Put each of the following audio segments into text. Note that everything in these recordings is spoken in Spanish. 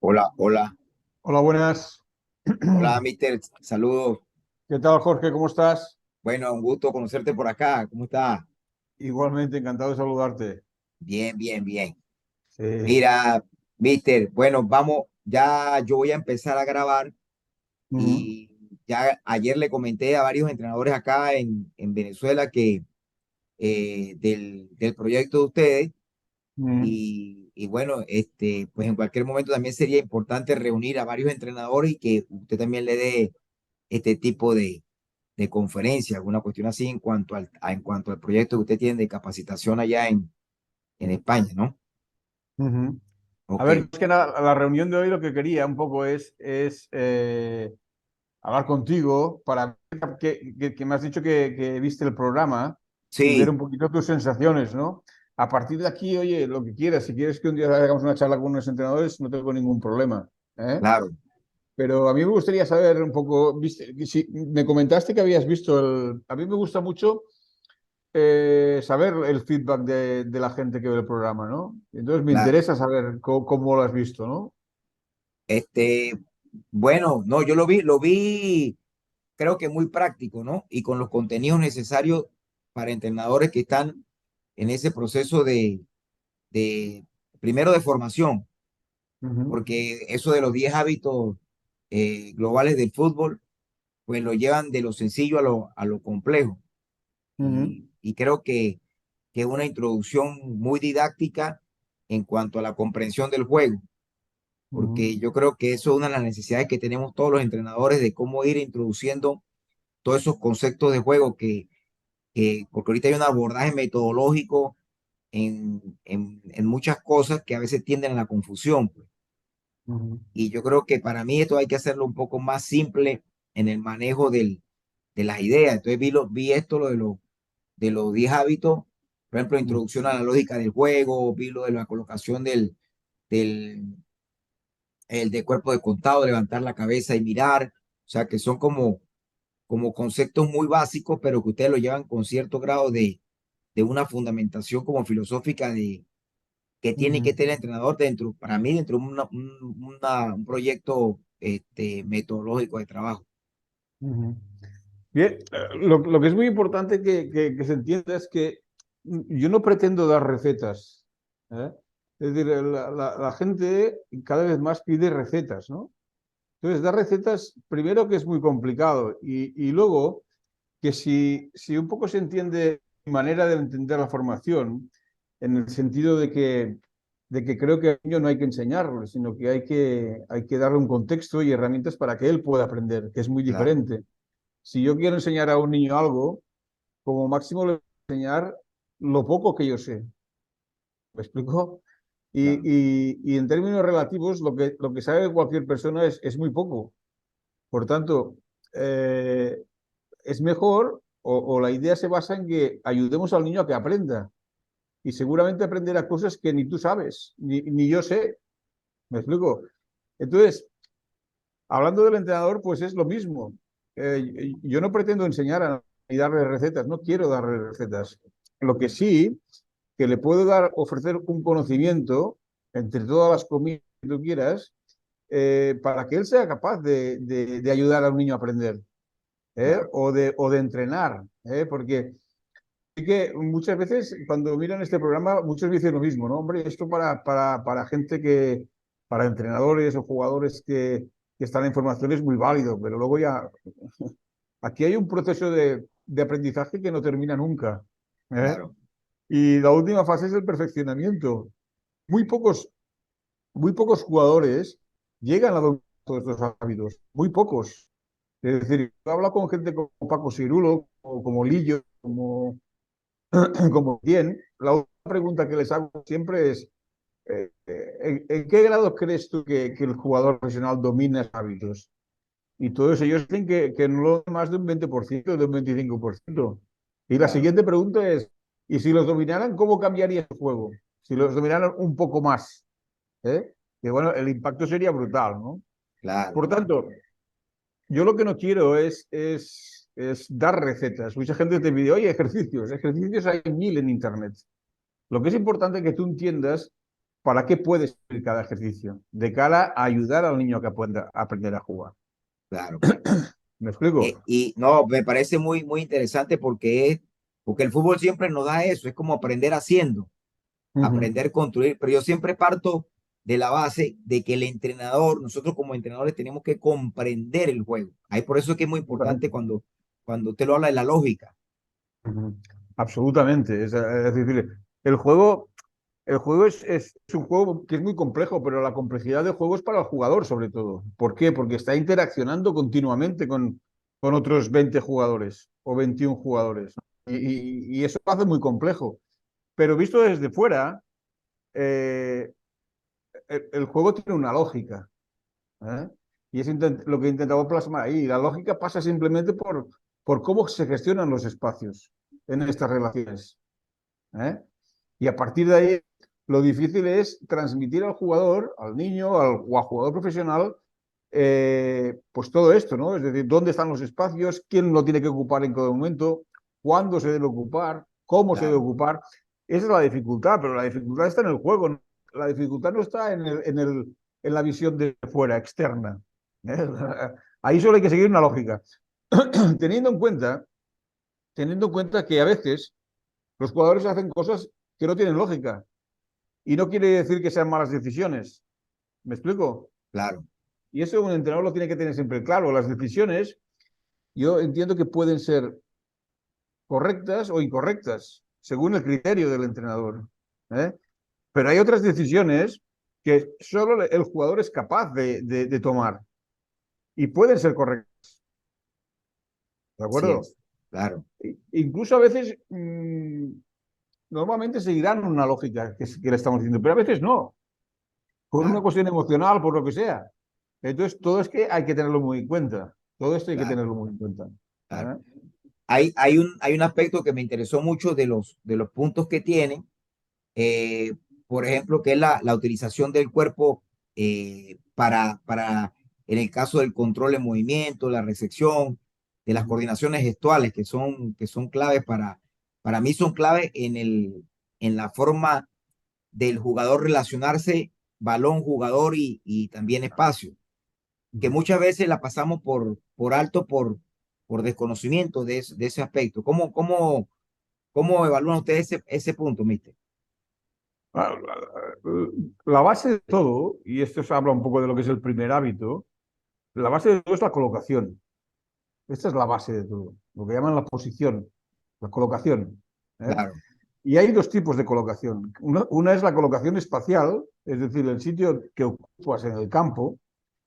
Hola, hola, Hola, buenas. hola, Mister. Saludos. ¿Qué tal, Jorge? ¿Cómo estás? Bueno, un gusto conocerte por acá. ¿Cómo estás? Igualmente, encantado de saludarte. Bien, bien, bien. Sí. Mira, Mister, bueno, vamos, ya yo voy a empezar a grabar Ujú, y ya ayer le comenté a varios entrenadores acá en Venezuela que del proyecto de ustedes ujú, y bueno, pues en cualquier momento también sería importante reunir a varios entrenadores y que usted también le dé este tipo de conferencia, alguna cuestión así en cuanto al proyecto que usted tiene de capacitación allá en España, ¿no? ujú. A Ok, ver, es que nada, la reunión de hoy lo que quería un poco es hablar contigo para ver que me has dicho que viste el programa y ver sí, un poquito tus sensaciones, ¿no? A partir de aquí, oye, lo que quieras, si quieres que un día hagamos una charla con unos entrenadores, no tengo ningún problema, ¿eh? claro, Pero a mí me gustaría saber un poco, viste, que si me comentaste que habías visto el... A mí me gusta mucho saber el feedback de la gente que ve el programa, ¿no? Entonces me claro. interesa saber cómo lo has visto, ¿no? Este, bueno, no, yo lo vi, creo que muy práctico, ¿no? Y con los contenidos necesarios para entrenadores que están en ese proceso de primero de formación, Ujú, porque eso de los 10 hábitos globales del fútbol, pues lo llevan de lo sencillo a lo complejo. ujú, Y creo que es una introducción muy didáctica en cuanto a la comprensión del juego, ujú, porque yo creo que eso es una de las necesidades que tenemos todos los entrenadores de cómo ir introduciendo todos esos conceptos de juego porque ahorita hay un abordaje metodológico en muchas cosas que a veces tienden a la confusión, pues. ujú, Y yo creo que para mí esto hay que hacerlo un poco más simple en el manejo de las ideas. Entonces vi esto, de los 10 hábitos, por ejemplo, ujú, introducción a la lógica del juego, vi lo de la colocación del el de cuerpo de contado, levantar la cabeza y mirar, o sea, que son como conceptos muy básicos, pero que ustedes lo llevan con cierto grado de una fundamentación como filosófica de que tiene que ujú, tener el entrenador dentro, para mí, dentro de un proyecto metodológico de trabajo. ujú. Bien, lo que es muy importante que se entienda es que yo no pretendo dar recetas, ¿eh? Es decir, la gente cada vez más pide recetas, ¿no? Entonces, dar recetas, primero que es muy complicado y luego que si un poco se entiende mi manera de entender la formación, en el sentido de que creo que al niño no hay que enseñarlo, sino que hay que darle un contexto y herramientas para que él pueda aprender, que es muy Claro, diferente. Si yo quiero enseñar a un niño algo, como máximo le voy a enseñar lo poco que yo sé. ¿Me explico? claro. Y en términos relativos, lo que sabe cualquier persona es muy poco. Por tanto, eh, es mejor o la idea se basa en que ayudemos al niño a que aprenda. Y seguramente aprenderá cosas que ni tú sabes, ni yo sé. ¿Me explico? Entonces, hablando del entrenador, pues es lo mismo. Yo no pretendo enseñar ni darle recetas, no quiero darle recetas. Lo que sí, que le puedo dar, ofrecer un conocimiento entre todas las comidas que tú quieras, para que él sea capaz de ayudar a un niño a aprender, ¿eh? Claro. O de entrenar, ¿eh? Porque sí que muchas veces cuando miran este programa, muchos dicen lo mismo, ¿no? Hombre, esto para gente para entrenadores o jugadores que están en formación es muy válido, pero luego ya, aquí hay un proceso de aprendizaje que no termina nunca, ¿eh? Claro. Y la última fase es el perfeccionamiento. Muy pocos, muy pocos jugadores llegan a dominar todos estos hábitos, muy pocos. Es decir, yo hablo con gente como Paco Cirulo, o como Lillo, como bien, la otra pregunta que les hago siempre es, ¿en qué grado crees tú que el jugador profesional domina esos hábitos? Y todos ellos dicen que no lo más de un 20%, de un 25%. Y la Claro, siguiente pregunta es, ¿y si los dominaran, cómo cambiaría el juego? Si los dominaran un poco más, ¿eh? Que bueno, el impacto sería brutal, ¿no? claro, Por tanto, yo lo que no quiero es dar recetas. Mucha gente te pide, oye, ejercicios. Ejercicios hay 1000 en Internet. Lo que es importante es que tú entiendas para qué puede servir cada ejercicio, de cara a ayudar al niño a que pueda aprender a jugar. Claro, claro. ¿Me explico? Y no, me parece muy, muy interesante porque el fútbol siempre nos da eso, es como aprender haciendo, Ujú. aprender a construir, pero yo siempre parto de la base de que el entrenador, nosotros como entrenadores tenemos que comprender el juego. Ahí por eso es que es muy importante Absolutamente. cuando usted lo habla de la lógica. Ujú. Absolutamente. Es decir, el juego, el juego es un juego que es muy complejo, pero la complejidad del juego es para el jugador, sobre todo. ¿Por qué? Porque está interaccionando continuamente con otros 20 jugadores o 21 jugadores, ¿no? Y eso lo hace muy complejo. Pero visto desde fuera, eh, el juego tiene una lógica, ¿eh? Y es lo que intentaba plasmar ahí. La lógica pasa simplemente por cómo se gestionan los espacios en estas relaciones, ¿eh? Y a partir de ahí, lo difícil es transmitir al jugador, al niño o al jugador profesional, pues todo esto, ¿no? Es decir, dónde están los espacios, quién lo tiene que ocupar en cada momento, cuándo se debe ocupar, cómo se debe Claro, ocupar. Esa es la dificultad, pero la dificultad está en el juego, ¿no? La dificultad no está en la visión de fuera, externa, ¿eh? Ahí solo hay que seguir una lógica. teniendo en cuenta, teniendo en cuenta que a veces los jugadores hacen cosas que no tienen lógica. Y no quiere decir que sean malas decisiones. ¿Me explico? claro, Y eso un entrenador lo tiene que tener siempre claro. Las decisiones, yo entiendo que pueden ser correctas o incorrectas, según el criterio del entrenador, ¿eh? Pero hay otras decisiones que solo el jugador es capaz de tomar y pueden ser correctas. ¿De así acuerdo? es, claro, Incluso a veces, normalmente seguirán una lógica que le estamos diciendo, pero a veces no, por una claro, cuestión emocional, por lo que sea. Entonces, todo es que hay que tenerlo muy en cuenta. Todo esto hay que claro, tenerlo muy en cuenta. claro. ¿Eh? Hay un aspecto que me interesó mucho de los puntos que tiene, eh, por ejemplo, que es la utilización del cuerpo en el caso del control de movimiento, la recepción, de las Ujú. coordinaciones gestuales, que son claves para mí son claves en la forma del jugador relacionarse, balón, jugador y también espacio, que Ujú. muchas veces la pasamos por alto por desconocimiento de ese aspecto. ¿Cómo evalúan ustedes ese punto, mister? Ah, La base de todo, y esto se habla un poco de lo que es el primer hábito, la base de todo es la colocación. Esta es la base de todo, lo que llaman la posición, la colocación, ¿eh? Claro, Y hay dos tipos de colocación. Una es la colocación espacial, es decir, el sitio que ocupas en el campo,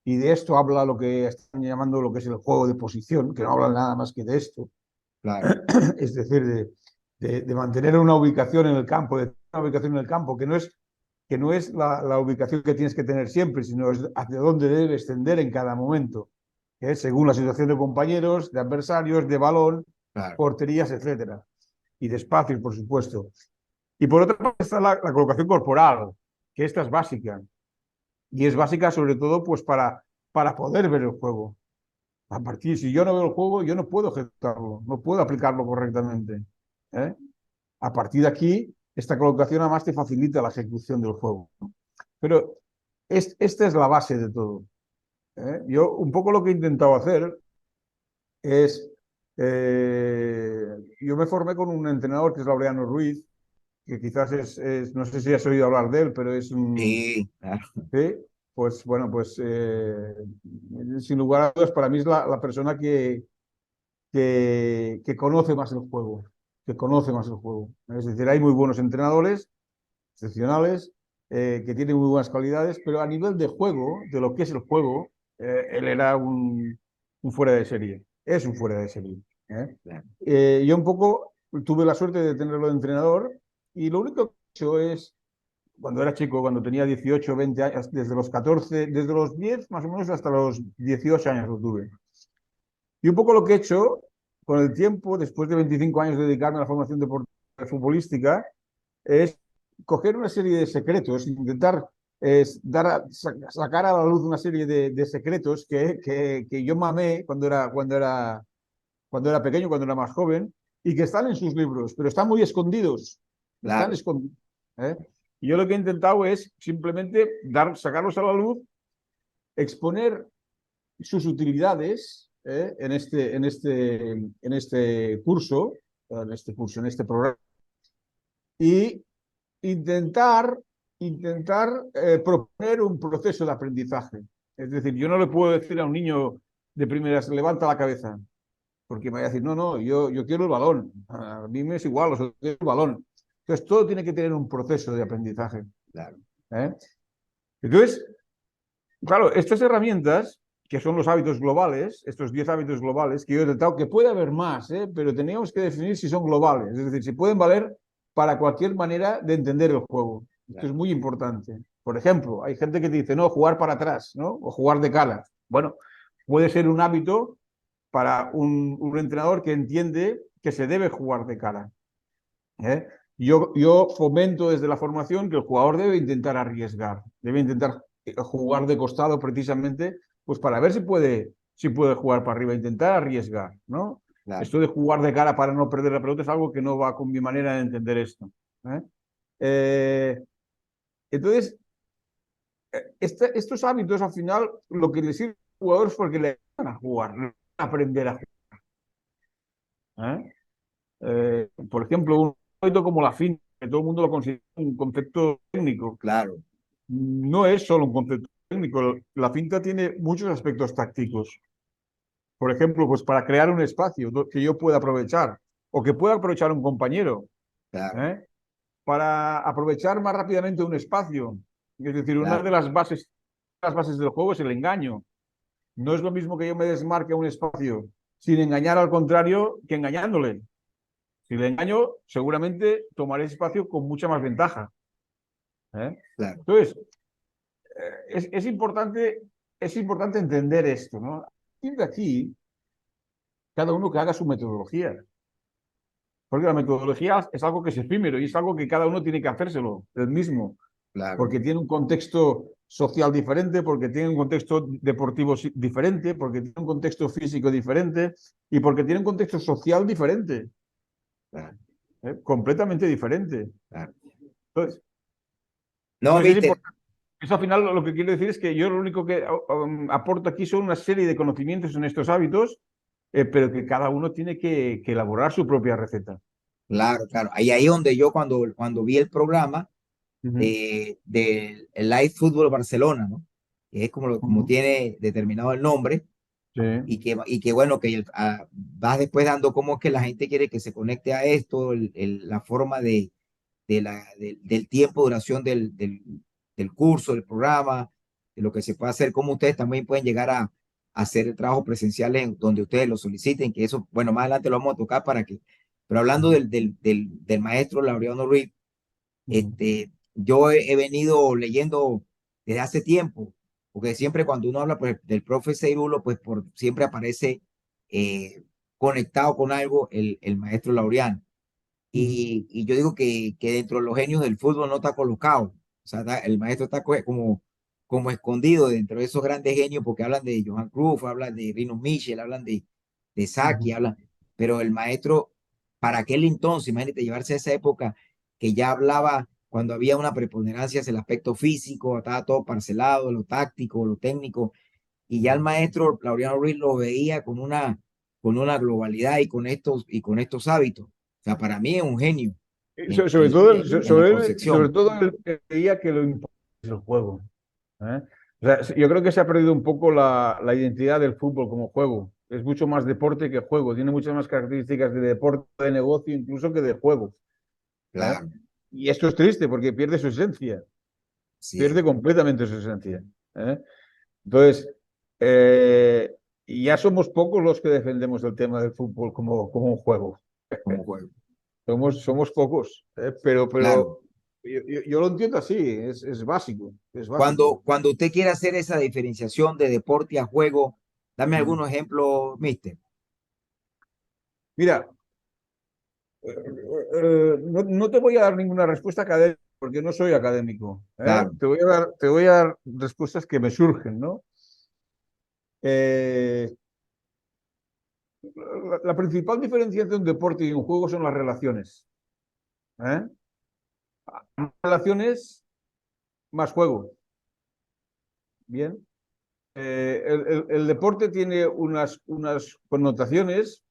y de esto habla lo que están llamando lo que es el juego de posición, que no habla nada más que de esto. claro, Es decir, de mantener una ubicación en el campo, de tener una ubicación en el campo, que no es la ubicación que tienes que tener siempre, sino es hacia dónde debes tender en cada momento, que es según la situación de compañeros, de adversarios, de balón, claro, porterías, etcétera. Y de espacios, por supuesto. Y por otra parte está la colocación corporal, que esta es básica. Y es básica sobre todo pues para poder ver el juego. A partir, si yo no veo el juego, yo no puedo ejecutarlo, no puedo aplicarlo correctamente, ¿eh? A partir de aquí, esta colocación además te facilita la ejecución del juego. Pero esta es la base de todo, ¿eh? Yo un poco lo que he intentado hacer es, yo me formé con un entrenador que es Laureano Ruiz, que quizás no sé si has oído hablar de él, pero es un, sí, claro, sí, pues bueno, pues sin lugar a dudas para mí es la persona que conoce más el juego, que conoce más el juego. Es decir, hay muy buenos entrenadores, excepcionales, que tienen muy buenas cualidades, pero a nivel de juego, de lo que es el juego, él era un fuera de serie, es un fuera de serie, ¿eh? claro, Yo un poco tuve la suerte de tenerlo de entrenador y lo único que he hecho es, cuando era chico, cuando tenía 18 20 años, desde los 14 desde los 10 más o menos hasta los 18 años lo tuve. Y un poco lo que he hecho con el tiempo, después de 25 años de dedicarme a la formación deportiva futbolística, es coger una serie de secretos, intentar sacar a la luz una serie de secretos que yo mamé cuando era pequeño, cuando era más joven, y que están en sus libros, pero están muy escondidos. Están claro, escondidos, ¿eh? Y yo lo que he intentado es simplemente sacarlos a la luz, exponer sus utilidades en este curso, en este programa, y intentar proponer un proceso de aprendizaje. Es decir, yo no le puedo decir a un niño de primeras, levanta la cabeza, porque me va a decir, no, no, yo quiero el balón, a mí me es igual, o sea, quiero el balón. Entonces, todo tiene que tener un proceso de aprendizaje. claro, ¿Eh? Entonces, claro, estas herramientas, que son los hábitos globales, estos 10 hábitos globales, que yo he detectado que puede haber más, pero teníamos que definir si son globales, es decir, si pueden valer para cualquier manera de entender el juego. Esto es claro, muy importante. Por ejemplo, hay gente que dice, no, jugar para atrás, ¿no? O jugar de cara. Bueno, puede ser un hábito para un entrenador que entiende que se debe jugar de cara. ¿Eh? Yo fomento desde la formación que el jugador debe intentar arriesgar, debe intentar jugar de costado precisamente, pues para ver si puede jugar para arriba, intentar arriesgar, ¿no? claro. Esto de jugar de cara para no perder la pelota es algo que no va con mi manera de entender esto. ¿Eh? Eh, entonces, estos hábitos al final lo que les sirve a los jugadores es porque le van a jugar, le van a aprender a jugar. Por ejemplo, un hábito como la finta, que todo el mundo lo considera un concepto técnico. Claro, No es solo un concepto técnico. La finta tiene muchos aspectos tácticos. Por ejemplo, pues para crear un espacio que yo pueda aprovechar o que pueda aprovechar un compañero, claro, ¿eh? Para aprovechar más rápidamente un espacio. Es decir, una claro, de las bases del juego es el engaño. No es lo mismo que yo me desmarque un espacio sin engañar al contrario que engañándole. Si le engaño, seguramente tomaré ese espacio con mucha más ventaja. ¿Eh? claro. Entonces, es importante entender esto, ¿no? A partir de aquí, cada uno que haga su metodología, porque la metodología es algo que es efímero y es algo que cada uno tiene que hacérselo, el mismo, Claro, porque tiene un contexto social diferente, porque tiene un contexto deportivo diferente, porque tiene un contexto físico diferente y porque tiene un contexto social diferente, claro, completamente diferente. claro. Entonces, No, entonces es mister, importante. Eso al final lo que quiero decir es que yo lo único que aporto aquí son una serie de conocimientos en estos hábitos, pero que cada uno tiene que elaborar su propia receta. claro, claro. Ahí es donde yo cuando vi el programa Ujú, del el Live Fútbol Barcelona, ¿no? Que es como ujú. tiene determinado el nombre, Sí, y que bueno, vas después dando cómo es que la gente quiere que se conecte a esto, la forma del tiempo, duración del curso, del programa, de lo que se puede hacer, cómo ustedes también pueden llegar a hacer trabajos presenciales donde ustedes lo soliciten, que eso, bueno, más adelante lo vamos a tocar pero hablando ujú, del maestro Laureano Ruiz, ujú, yo he venido leyendo desde hace tiempo, porque siempre cuando uno habla pues, del profe Seirulo, pues siempre aparece eh, conectado con algo el maestro Laureano. ujú. Y yo digo que dentro de los genios del fútbol no está colocado. O sea, el maestro está como escondido dentro de esos grandes genios, porque hablan de Johan Cruyff, hablan de Rino Michel, hablan de Saki, Ujú. hablan. Pero el maestro, para aquel entonces, imagínate llevarse a esa época que ya hablaba cuando había una preponderancia hacia el aspecto físico, estaba todo parcelado, lo táctico, lo técnico, y ya el maestro Laureano Ruiz lo veía con una globalidad y con estos hábitos. O sea, para mí es un genio en, Sobre en, todo, en la sobre concepción. todo él creía que lo importante es el juego. ¿Eh? O sea, yo creo que se ha perdido un poco la identidad del fútbol como juego. Es mucho más deporte que juego. Tiene muchas más características de deporte, de negocio, incluso que de juego. ¿Eh? Claro, Y esto es triste porque pierde su esencia. así es. Pierde completamente su esencia. ¿Eh? Entonces, eh, ya somos pocos los que defendemos el tema del fútbol como un juego. Como juego. Somos pocos, pero, Claro. pero yo lo entiendo así, es básico, es básico. Cuando usted quiere hacer esa diferenciación de deporte a juego, dame Mm. algunos ejemplos, mister. Mira, no te voy a dar ninguna respuesta académica porque no soy académico. ¿Eh? Claro, Te voy a dar respuestas que me surgen, ¿no? Eh, la principal diferencia entre un deporte y un juego son las relaciones. ¿Eh? Más relaciones, más juego. Bien. El deporte tiene unas connotaciones,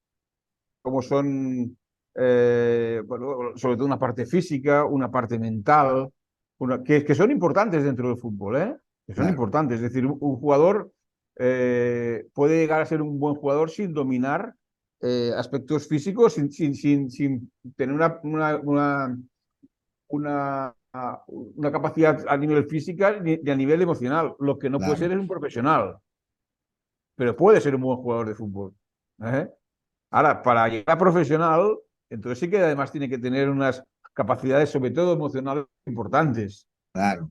como son, bueno, sobre todo una parte física, una parte mental, que son importantes dentro del fútbol, ¿eh? Que son Claro, importantes. Es decir, un jugador puede llegar a ser un buen jugador sin dominar aspectos físicos, sin tener una, una capacidad a nivel física ni a nivel emocional. Lo que no puede ser claro, es un profesional, pero puede ser un buen jugador de fútbol. ¿Eh? Ahora, para llegar a profesional, entonces sí que además tiene que tener unas capacidades, sobre todo emocionales, importantes. claro,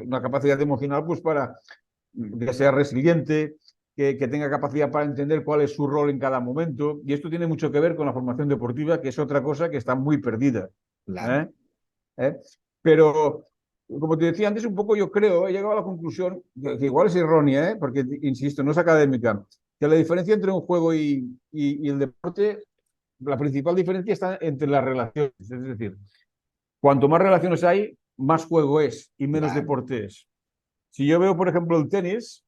Una capacidad emocional, pues para que sea resiliente, que tenga capacidad para entender cuál es su rol en cada momento. Y esto tiene mucho que ver con la formación deportiva, que es otra cosa que está muy perdida. claro. ¿Eh? ¿Eh? Pero, como te decía antes, un poco yo creo, he llegado a la conclusión, que igual es errónea, porque, insisto, no es académica, que la diferencia entre un juego y el deporte, la principal diferencia está entre las relaciones. Es decir, cuanto más relaciones hay, más juego es y menos Claro, deporte es. Si yo veo, por ejemplo, el tenis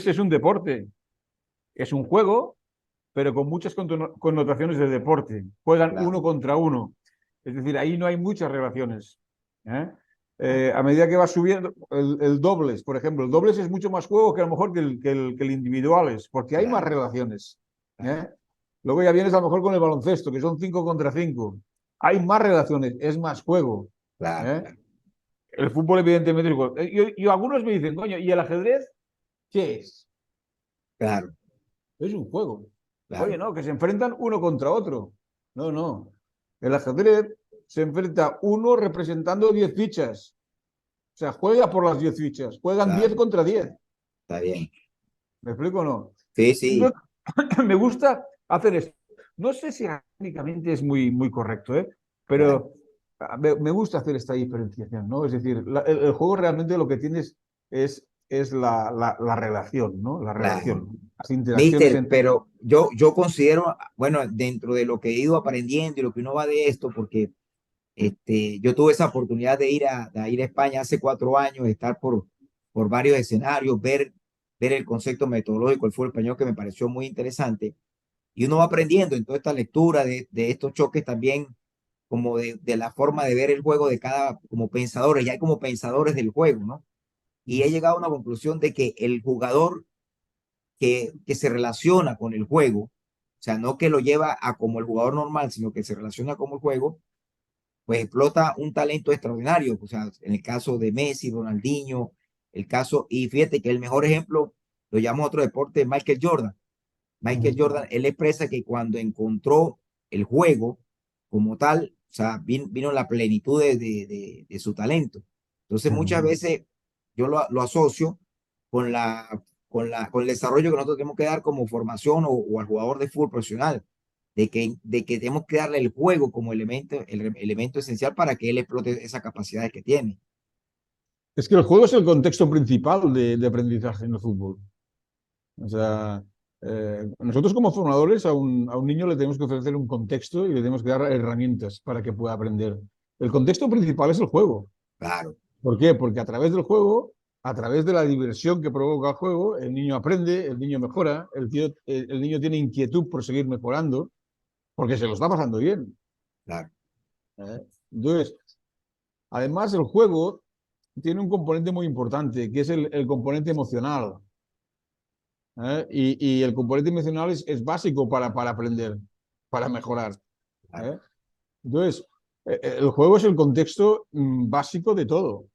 es un deporte, es un juego, pero con muchas connotaciones de deporte. Juegan claro, uno contra uno. Es decir, ahí no hay muchas relaciones. ¿Eh? claro, A medida que va subiendo, el dobles, por ejemplo, el dobles es mucho más juego que a lo mejor que el individuales, porque hay más claro, relaciones. claro, ¿Eh? Luego ya vienes a lo mejor con el baloncesto, que son 5 contra 5. Hay más relaciones, es más juego. claro, ¿Eh? claro, El fútbol, evidentemente, es juego. Y algunos me dicen, coño, ¿y el ajedrez qué es? claro, Es un juego. Oye, claro, no, que se enfrentan uno contra otro. No, no. El ajedrez se enfrenta uno representando 10 fichas. O sea, juega por las 10 fichas. Juegan 10 claro, contra 10. está bien. ¿Me explico o no? Sí, sí, Entonces, me gusta hacer esto. No sé si técnicamente es muy correcto, ¿eh? claro, Pero me gusta hacer esta diferenciación, ¿no? Es decir, el juego realmente lo que tienes es la relación, ¿no? La claro. relación, las interacciones Mister, entre... pero yo considero, bueno, dentro de lo que he ido aprendiendo y lo que uno va de esto, porque yo tuve esa oportunidad de ir a España hace 4 años, estar por varios escenarios, ver el concepto metodológico del fútbol español que me pareció muy interesante. Y uno va aprendiendo en toda esta lectura de estos choques también, como de la forma de ver el juego de cada, como pensadores, ya hay como pensadores del juego, ¿no? Y he llegado a una conclusión de que el jugador que se relaciona con el juego, o sea, no que lo lleva a como el jugador normal, sino que se relaciona como el juego, pues explota un talento extraordinario. O sea, en el caso de Messi, Ronaldinho, el caso, y fíjate que el mejor ejemplo lo llamo a otro deporte, Michael Jordan. Michael Jordan, él expresa que cuando encontró el juego como tal, o sea, vino la plenitud de su talento. Entonces, muchas veces yo lo asocio con con el desarrollo que nosotros tenemos que dar como formación o al jugador de fútbol profesional, de que tenemos que darle el juego como elemento, el elemento esencial para que él explote esas capacidades que tiene. Es que el juego es el contexto principal de aprendizaje en el fútbol. O sea, nosotros como formadores a un niño le tenemos que ofrecer un contexto y le tenemos que dar herramientas para que pueda aprender. El contexto principal es el juego. Claro, ¿Por qué? Porque a través del juego, a través de la diversión que provoca el juego, el niño aprende, el niño mejora, el niño tiene inquietud por seguir mejorando, porque se lo está pasando bien. claro, ¿Eh? Entonces, además, el juego tiene un componente muy importante, que es el componente emocional. ¿Eh? Y el componente emocional es básico para aprender, para mejorar. claro, ¿Eh? Entonces, el juego es el contexto básico de todo.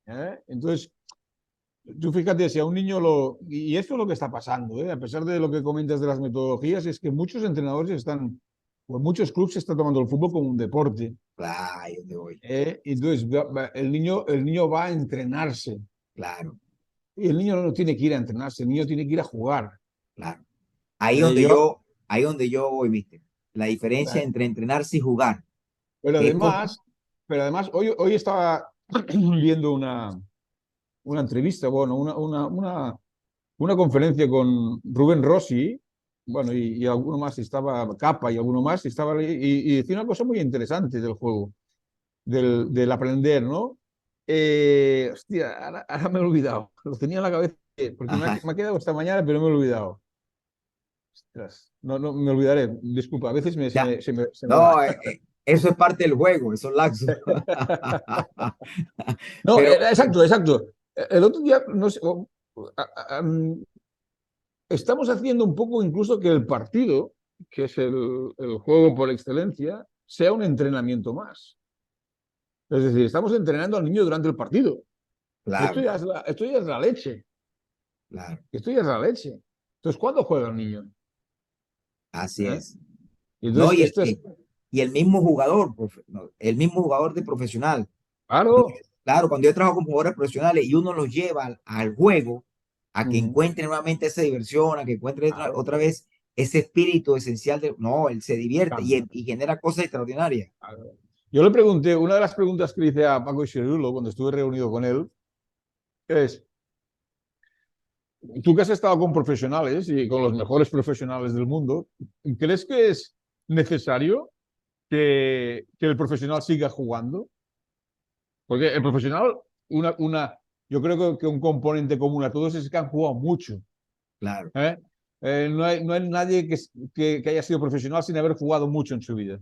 ¿Eh? Entonces, tú fíjate, si a un niño y esto es lo que está pasando, ¿eh? A pesar de lo que comentas de las metodologías, es que muchos entrenadores o muchos clubes están tomando el fútbol como un deporte. claro, ahí es donde voy. Entonces, el niño va a entrenarse. Claro, Y el niño no tiene que ir a entrenarse, el niño tiene que ir a jugar. claro. Ahí Eh, donde yo, yo, ahí donde yo voy, viste. La diferencia eh, entre entrenarse y jugar, pero que es como, además, pero además hoy estaba viendo una entrevista, bueno, una conferencia con Rubén Rossi, bueno, y alguno más, estaba Capa y alguno más, y decía una cosa muy interesante del juego. del aprender, ¿no? Hostia, ahora me he olvidado. Lo tenía en la cabeza porque Ajá. me ha quedado esta mañana, pero me he olvidado. Ostras, no, no, me olvidaré. Disculpa, a veces Ya. se me va. No, eso es parte del juego, esos laxos. No, Pero, exacto, exacto. El otro día, no sé, estamos haciendo un poco incluso que el partido, que es el juego por excelencia, sea un entrenamiento más. Es decir, estamos entrenando al niño durante el partido. claro, Esto ya es la leche. claro, Esto ya es la leche. Entonces, ¿cuándo juega el niño? así ¿Eh? es. Y No, entonces, esto es, y el mismo jugador, no, el mismo jugador de profesional. claro. Claro, cuando yo trabajo con jugadores profesionales y uno los lleva al juego, a que Ujú, encuentren nuevamente esa diversión, a que encuentren claro, otra vez ese espíritu esencial de, no, él se divierte cambia. y genera cosas extraordinarias. Claro. Yo le pregunté, una de las preguntas que le hice a Paco Xeriulo cuando estuve reunido con él es, tú que has estado con profesionales y con los mejores profesionales del mundo, ¿crees que es necesario que el profesional siga jugando? Porque el profesional, yo creo que un componente común a todos es que han jugado mucho. Claro, ¿Eh? No hay nadie que haya sido profesional sin haber jugado mucho en su vida.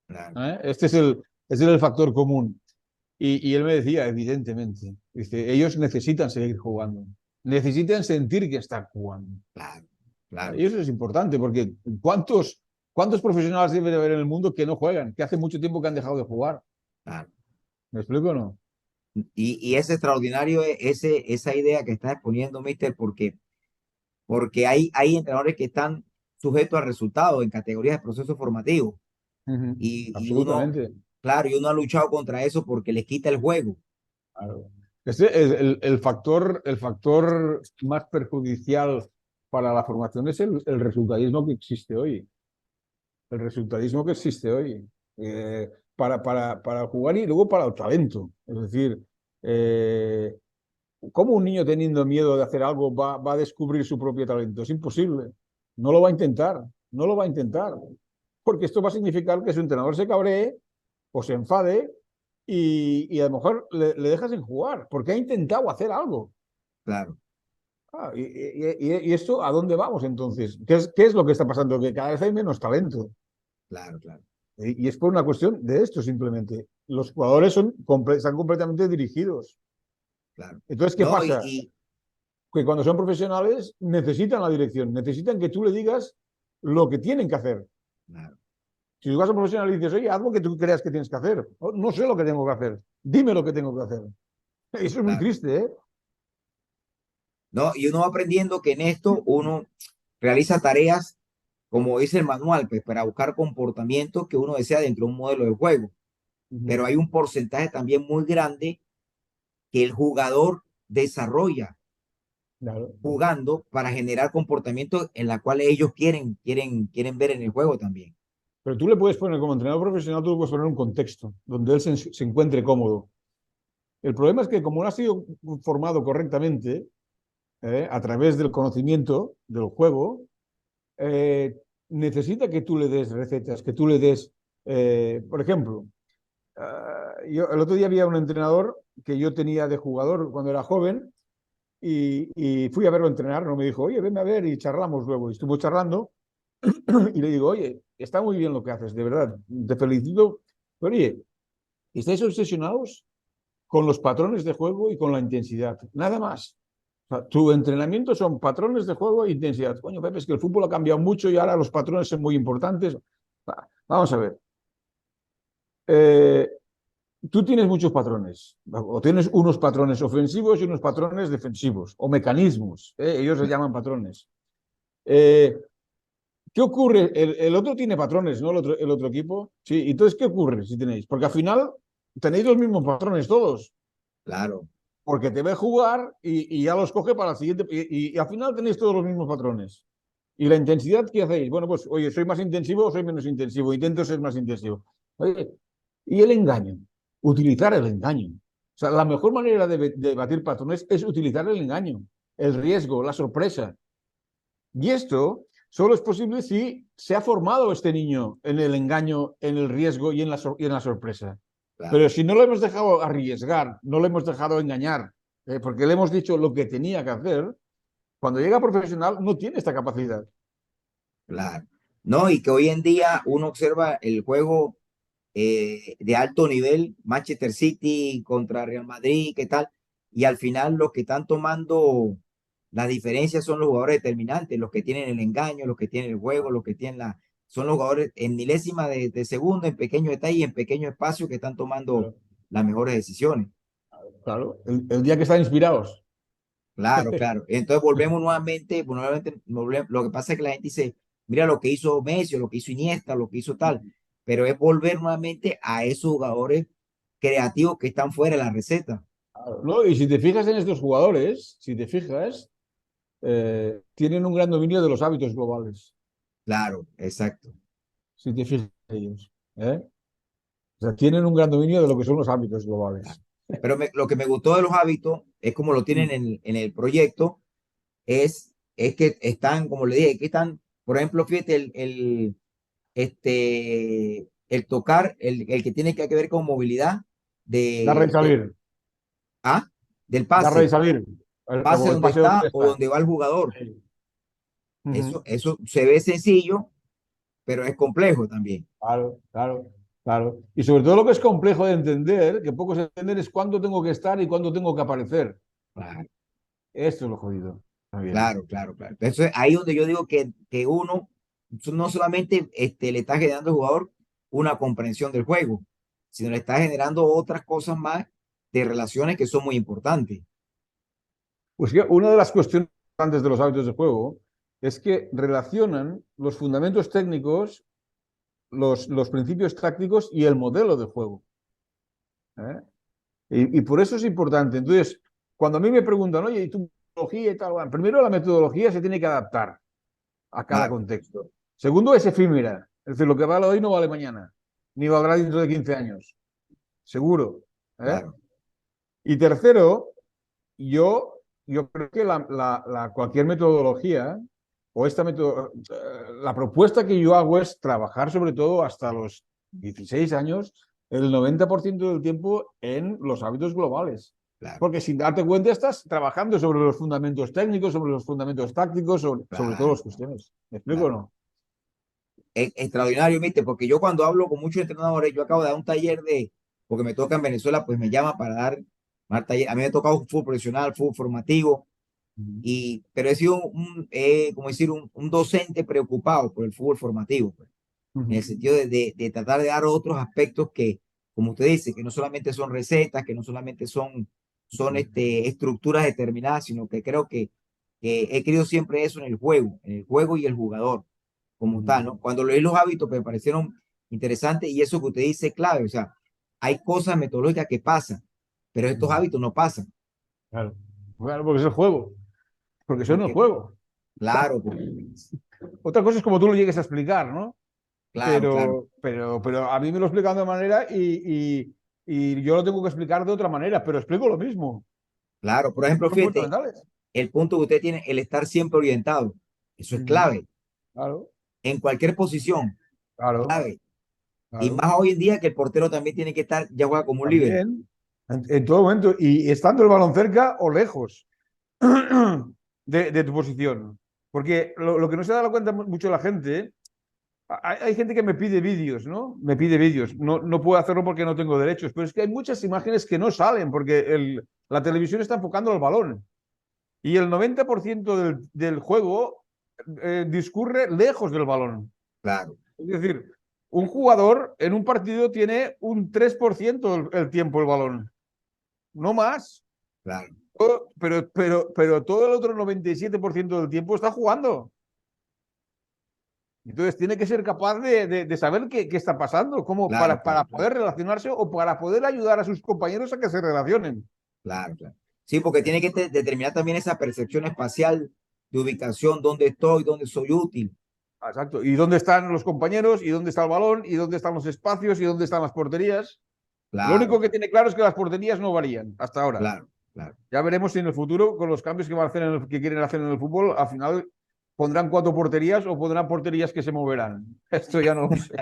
claro, ¿Eh? Este es el factor común. Y él me decía, evidentemente, dice, ellos necesitan seguir jugando, necesitan sentir que están jugando. claro, claro, Y eso es importante, porque ¿cuántos profesionales debe de haber en el mundo que no juegan, que hace mucho tiempo que han dejado de jugar? claro. ¿Me explico o no? Y es extraordinario esa idea que está exponiendo, Mister, porque hay entrenadores que están sujetos a resultados en categorías de proceso formativo. Ujú. Y uno, Absolutamente. claro, y uno ha luchado contra eso porque les quita el juego. Claro. El factor más perjudicial para la formación es el resultadismo que existe hoy. El resultadismo que existe hoy. Para jugar y luego para el talento. Es decir, eh, ¿cómo un niño teniendo miedo de hacer algo va a descubrir su propio talento? Es imposible. No lo va a intentar. No lo va a intentar. Porque esto va a significar que su entrenador se cabree o se enfade y a lo mejor le dejas en jugar porque ha intentado hacer algo. Claro, Y esto, ¿a dónde vamos entonces? Qué es lo que está pasando? Que cada vez hay menos talento. claro, claro, Y es por una cuestión de esto simplemente. Los jugadores están completamente dirigidos. claro. Entonces, ¿qué No, pasa? Que cuando son profesionales necesitan la dirección, necesitan que tú le digas lo que tienen que hacer. claro, Si tú vas a un profesional y dices, oye, haz lo que tú creas que tienes que hacer. "Oh, no sé lo que tengo que hacer. Dime lo que tengo que hacer." Eso es muy claro. triste, ¿eh? No, y uno va aprendiendo que en esto uno realiza tareas, como dice el manual, pues para buscar comportamientos que uno desea dentro de un modelo de juego. Pero Ujú. hay un porcentaje también muy grande que el jugador desarrolla Claro. jugando para generar comportamientos en la cual ellos quieren ver en el juego también. Pero tú le puedes poner, como entrenador profesional, tú le puedes poner un contexto donde él se encuentre cómodo. El problema es que como no ha sido formado correctamente, a través del conocimiento del juego, eh, necesita que tú le des recetas, que tú le des, por ejemplo, el otro día había un entrenador que yo tenía de jugador cuando era joven y fui a verlo entrenar, no me dijo, oye, ven a ver y charlamos luego. Y estuvo charlando y le digo, oye, está muy bien lo que haces, de verdad, te felicito, pero oye, estáis obsesionados con los patrones de juego y con la intensidad, nada más. O sea, tu entrenamiento son patrones de juego e intensidad. Coño, Pepe, es que el fútbol ha cambiado mucho y ahora los patrones son muy importantes. Vamos a ver. Eh, tú tienes muchos patrones, o tienes unos patrones ofensivos y unos patrones defensivos, o mecanismos, ellos se llaman patrones. Eh, ¿Qué ocurre? El otro tiene patrones, ¿no? El otro equipo. Sí, entonces, ¿qué ocurre si tenéis? Porque al final tenéis los mismos patrones todos, Claro, porque te ve jugar y ya los coge para el siguiente, y al final tenéis todos los mismos patrones. ¿Y la intensidad qué hacéis? Bueno, pues, oye, ¿soy más intensivo o soy menos intensivo? Intento ser más intensivo. Oye, y el engaño, utilizar el engaño. O sea, la mejor manera de batir patrones es utilizar el engaño, el riesgo, la sorpresa. Y esto solo es posible si se ha formado este niño en el engaño, en el riesgo y en la sorpresa. claro, Pero si no le hemos dejado arriesgar, no le hemos dejado engañar, porque le hemos dicho lo que tenía que hacer, cuando llega profesional no tiene esta capacidad. claro. No, y que hoy en día uno observa el juego de alto nivel, Manchester City contra Real Madrid, ¿qué tal? Y al final los que están tomando las diferencias son los jugadores determinantes, los que tienen el engaño, los que tienen el juego, los que tienen son los jugadores en milésima de segundo, en pequeño detalle y en pequeño espacio que están tomando Claro, las mejores decisiones. claro. El día que están inspirados. Claro, claro. Entonces volvemos nuevamente, pues, nuevamente, lo que pasa es que la gente dice, mira lo que hizo Messi, o lo que hizo Iniesta, lo que hizo tal, pero es volver nuevamente a esos jugadores creativos que están fuera de la receta. ¿No? Y si te fijas en estos jugadores, si te fijas, tienen un gran dominio de los hábitos globales. Claro, exacto. Si te fijas en ellos. ¿Eh? O sea, tienen un gran dominio de lo que son los hábitos globales. Pero lo que me gustó de los hábitos es como lo tienen Mm. en el proyecto, es que están, como le dije, que están, por ejemplo, fíjate, el tocar, el que tiene que ver con movilidad Darle y de, salir. ah, del Darle y pase, salir. pase El donde pase donde está o está. donde va el jugador. Sí. Eso se ve sencillo, pero es complejo también. Claro, claro, claro. Y sobre todo lo que es complejo de entender, que pocos entienden, es cuándo tengo que estar y cuándo tengo que aparecer. Claro, Esto es lo jodido. Está bien. claro, claro, claro. Entonces, ahí donde yo digo que uno no solamente le está generando al jugador una comprensión del juego, sino le está generando otras cosas más de relaciones que son muy importantes. Pues que una de las cuestiones importantes de los hábitos de juego es que relacionan los fundamentos técnicos, los principios tácticos y el modelo de juego. ¿Eh? Y por eso es importante. Entonces, cuando a mí me preguntan, oye, ¿y tu metodología y tal? Bueno, primero, la metodología se tiene que adaptar a cada Claro, contexto. Segundo, es efímera. Es decir, lo que vale hoy no vale mañana, ni valdrá dentro de 15 años. Seguro. ¿Eh? claro, Y tercero, yo creo que cualquier metodología o la propuesta que yo hago es trabajar sobre todo hasta los 16 años, el 90% del tiempo en los hábitos globales. claro, Porque sin darte cuenta estás trabajando sobre los fundamentos técnicos, sobre los fundamentos tácticos, sobre todas claro, las cuestiones. ¿Me explico o claro. no? Es extraordinario, ¿viste? Porque yo cuando hablo con muchos entrenadores, yo acabo de dar un taller porque me toca en Venezuela, pues me llama para dar taller. A mí me ha tocado fútbol profesional, fútbol formativo, pero he sido como decir, un docente preocupado por el fútbol formativo, pues, en el sentido de tratar de dar otros aspectos que, como usted dice, que no solamente son recetas, que no solamente son estructuras determinadas, sino que creo que he querido siempre eso en el juego y el jugador como tal, ¿no? Cuando leí los hábitos pues, me parecieron interesantes y eso que usted dice es clave, o sea, hay cosas metodológicas que pasan, pero estos hábitos no pasan, Claro. Claro, porque es el juego. Porque son el porque, juego. claro, porque, Otra cosa es como tú lo llegues a explicar, ¿no? claro, claro, Pero a mí me lo explican de una manera y yo lo tengo que explicar de otra manera, pero explico lo mismo. claro. Por ejemplo, Son fíjate, fundamentales. el punto que usted tiene, el estar siempre orientado, eso es Ujú. clave, Claro, en cualquier posición, claro, clave. Y claro. más hoy en día que el portero también tiene que estar, ya juega como un líbero. También, en todo momento, y estando el balón cerca o lejos de tu posición. Porque lo que no se da cuenta mucho la gente, hay gente que me pide vídeos, ¿no? Me pide vídeos. No puedo hacerlo porque no tengo derechos, pero es que hay muchas imágenes que no salen porque la televisión está enfocando al balón. Y el 90% del juego discurre lejos del balón. Claro, Es decir, un jugador en un partido tiene un 3% el tiempo el balón, no más. claro, Pero todo el otro 97% del tiempo está jugando. Entonces tiene que ser capaz de saber qué está pasando, cómo, claro, para claro, claro, poder relacionarse o para poder ayudar a sus compañeros a que se relacionen. claro, claro. Sí, porque tiene que determinar también esa percepción espacial de ubicación, dónde estoy, dónde soy útil. Exacto. ¿Y dónde están los compañeros? ¿Y dónde está el balón? ¿Y dónde están los espacios? ¿Y dónde están las porterías? Lo Claro, único que tiene claro es que las porterías no varían hasta ahora. claro, claro. Ya veremos si en el futuro, con los cambios que van a hacer que quieren hacer en el fútbol, al final pondrán 4 porterías o pondrán porterías que se moverán. Esto ya no lo sé.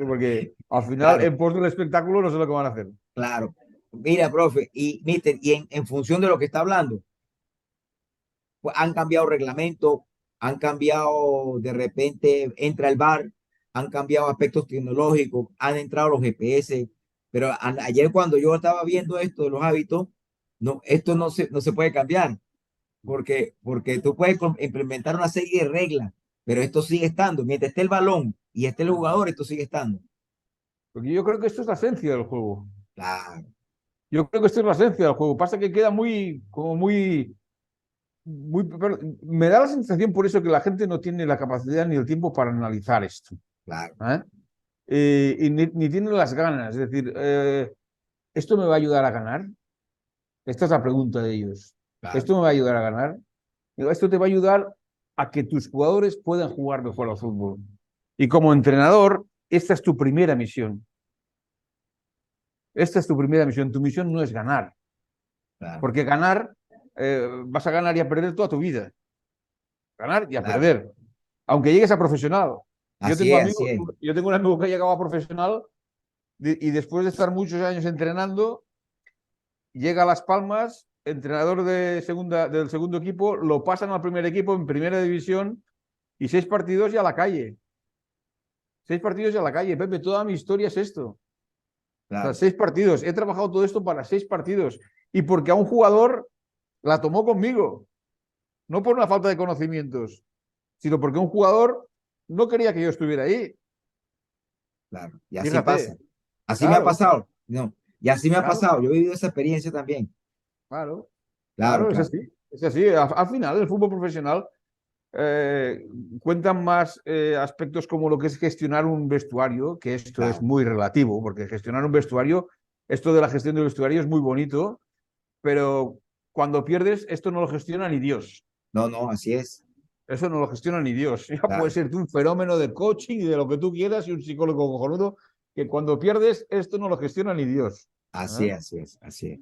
Porque al final, Claro, en pos del espectáculo, no sé lo que van a hacer. claro. Mira, profe, y mister, y en función de lo que está hablando, pues han cambiado reglamentos, han cambiado de repente, entra el VAR, han cambiado aspectos tecnológicos, han entrado los GPS, pero ayer cuando yo estaba viendo esto de los hábitos, no, esto no se puede cambiar, porque tú puedes implementar una serie de reglas, pero esto sigue estando, mientras esté el balón y esté el jugador, esto sigue estando. Porque yo creo que esto es la esencia del juego. Claro, Yo creo que esto es la esencia del juego. Pasa que queda como me da la sensación por eso que la gente no tiene la capacidad ni el tiempo para analizar esto. claro, ¿Eh? Y ni tiene las ganas. Es decir, ¿esto me va a ayudar a ganar? Esta es la pregunta de ellos. claro, ¿Esto me va a ayudar a ganar? Digo, esto te va a ayudar a que tus jugadores puedan jugar mejor al fútbol. Y como entrenador, esta es tu primera misión. Esta es tu primera misión. Tu misión no es ganar, claro, porque ganar, vas a ganar y a perder toda tu vida. Ganar y a claro. perder. Aunque llegues a profesional. Yo Así tengo es, así amigos, es. yo tengo un amigo que ha llegado a profesional y después de estar muchos años entrenando, llega a Las Palmas, entrenador del segundo equipo, lo pasan al primer equipo en primera división y 6 partidos y a la calle. 6 partidos y a la calle. Pepe, toda mi historia es esto. O sea, Claro, 6 partidos. He trabajado todo esto para 6 partidos. Y porque a un jugador la tomó conmigo. No por una falta de conocimientos, sino porque un jugador no quería que yo estuviera ahí. claro. Y así pasa. Fíjate. Así me ha Claro, pasado. No, y así me ha claro, pasado. Yo he vivido esa experiencia también. claro. Claro, Claro, es claro, así. Es así. Al final, el fútbol profesional eh, cuentan más aspectos como lo que es gestionar un vestuario, que esto es claro. muy relativo, porque gestionar un vestuario, esto de la gestión del vestuario es muy bonito, pero cuando pierdes, esto no lo gestiona ni Dios. No, no, así es. Eso no lo gestiona ni Dios. Ya puede Claro. ser tú un fenómeno de coaching y de lo que tú quieras y un psicólogo cojonudo, que cuando pierdes, esto no lo gestiona ni Dios. Así ¿Eh? es, así es, así es.